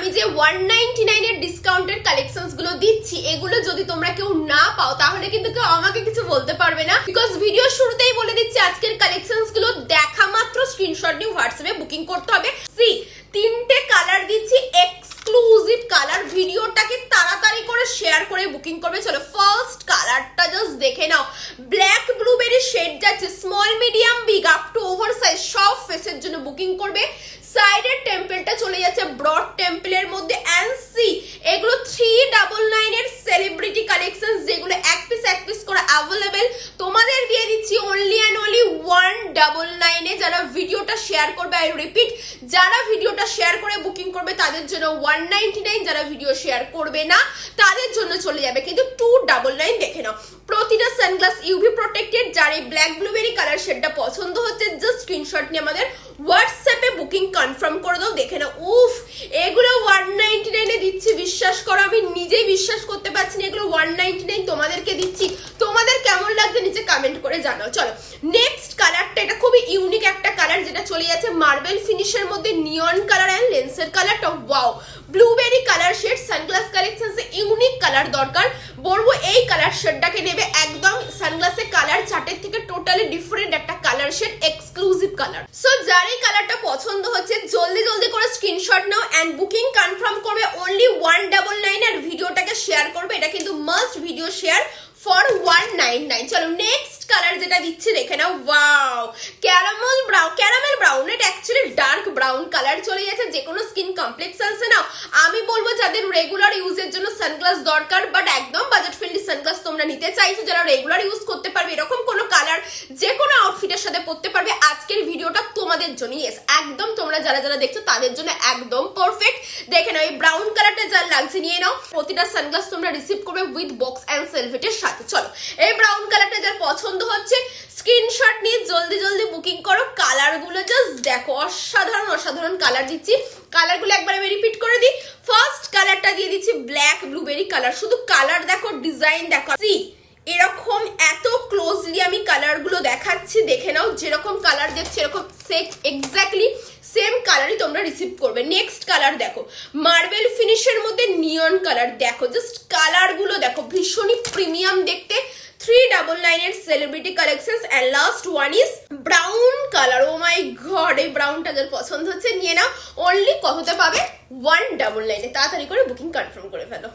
আমি যে 199 এর ডিসকাউন্টের কালেকশনস গুলো দিচ্ছি এগুলো যদি তোমরা কেউ না পাও তাহলে কিন্তু কেউ আমাকে কিছু বলতে পারবে না, বিকজ ভিডিও শুরুতেই বলে দিচ্ছি আজকের কালেকশনস গুলো দেখা মাত্র স্ক্রিনশট নিয়ে হোয়াটসঅ্যাপে বুকিং করতে হবে। সি 3টে কালার দিচ্ছি, এক্সক্লুসিভ কালার, ভিডিওটাকে তাড়াতাড়ি করে শেয়ার করে বুকিং করবে। চলো ফার্স্ট কালারটা জাস্ট দেখে নাও, ব্ল্যাক ব্লুবেরি শেড যাচ্ছে, small medium big up to over size সব ফেসের জন্য বুকিং করবে। সাইডের টেম্পলটা চলে যাচ্ছে ব্রড টেম্পলের মধ্যে, এন্ড সি এগুলো 399 এর সেলিব্রিটি কালেকশন যেগুলো এক পিস করে অ্যাভেলেবেল তোমাদের দিয়ে দিচ্ছি অনলি অ্যান্ড অনলি 199 এ। যারা ভিডিওটা শেয়ার করবে, আই রিপিট, যারা ভিডিওটা শেয়ার করে বুকিং করবে তাদের জন্য 199, যারা ভিডিও শেয়ার করবে না তাদের জন্য চলে যাবে কিন্তু 299। দেখে নাও প্রতিটা সানগ্লাস ইউভি প্রোটেক্টেড। যার এই ব্ল্যাক ব্লুবেরি কালার শেডটা পছন্দ হচ্ছে জাস্ট স্ক্রিনশট নিয়ে আমাদের হোয়াটসঅ্যাপে বুকিং কনফার্ম করে দাও। দেখে নাও উফ, এগুলো 199 এ দিচ্ছি, বিশ্বাস করো আমি নিজেই বিশ্বাস করতে পারছি না এগুলো 199 তোমাদেরকে দিচ্ছি। তোমাদের কেমন লাগছে নিচে কমেন্ট করে জানাও। চলো নেক্সট কালারটা, এটা খুবই ইউনিক একটা কালার যেটা চলে যাচ্ছে মার্বেল ফিনিশের মধ্যে নিয়ন কালার এন্ড লেন্সের কালারটা wow, blueberry colour shade. Sunglass কালেকশনসে ইউনিক কালার দরকার বলবো এই কালার শেডটাকে নেবে, একদম সানগ্লাসের কালার চার্টের থেকে টোটালি ডিফারেন্ট একটা colour shade, exclusive colour. So যার এই কালারটা পছন্দ হচ্ছে জলদি করে স্ক্রিনশট নাও এন্ড বুকিং কনফার্ম করবে অনলি 199 আর ভিডিওটাকে শেয়ার করবে, এটা কিন্তু মাস্ট ভিডিও শেয়ার ফর 199। চলো নেক্সট কালার যেটা দিচ্ছি দেখে নাও, ওয়াও ক্যারামেল ব্রাউন, এটা অ্যাকচুয়ালি ডার্ক ব্রাউন কালার চলে যাচ্ছে যে কোনো স্কিন কমপ্লেক্সনসে নাও। আমি বলবো যাদের রেগুলার ইউজের জন্য সানগ্লাস দরকার বাট একদম বাজেট ফ্রেন্ডলি সানগ্লাস তোমরা নিতে চাইছো, যারা রেগুলার ইউজ করতে পারবে এরকম কোনো কালার যে কোনো আউটফিটের সাথে পরতে পারবে, আজকের ভিডিওটা তোমাদের জন্য। ইয়েস একদম তোমরা যারা দেখছো তাদের জন্য একদম পারফেক্ট। দেখে নাও এই ব্রাউন কালারটা যার লাগছে নিয়ে নাও, প্রতিটা সানগ্লাস তোমরা রিসিভ করবে উইথ বক্স এন্ড সেলফেটের সাথে। চলো এই ব্রাউন কালারটা যার পছন্দ হচ্ছে স্ক্রিনশট নিয়ে জলদি বুকিং করো। কালারগুলো জাস্ট দেখো, অসাধারণ কালার দিচ্ছি। কালারগুলো একবার আমি রিপিট করে দিই, ফার্স্ট কালারটা দিয়ে দিচ্ছি ব্ল্যাক ব্লুবেরি কালার, শুধু কালার দেখো, ডিজাইন দেখো, সি এরকম এত ক্লোজলি আমি কালারগুলো দেখাচ্ছি, দেখে নাও যেরকম কালার দেখছি এরকম এক্স্যাক্টলি সেম কালারই তোমরা রিসিভ করবে। নেক্সট কালার দেখো মার্বেল ফিনিশের মধ্যে নিয়ন কালার, দেখো জাস্ট কালারগুলো দেখো ভীষণই প্রিমিয়াম দেখতে, 399 এর celebrity collections. And last one is brown colour, oh my god এই ব্রাউনটা যার পছন্দ হচ্ছে নিয়ে নাও, অনলি কততে পাবে 199 এ। তাড়াতাড়ি করে বুকিং কনফার্ম করে ফেলো।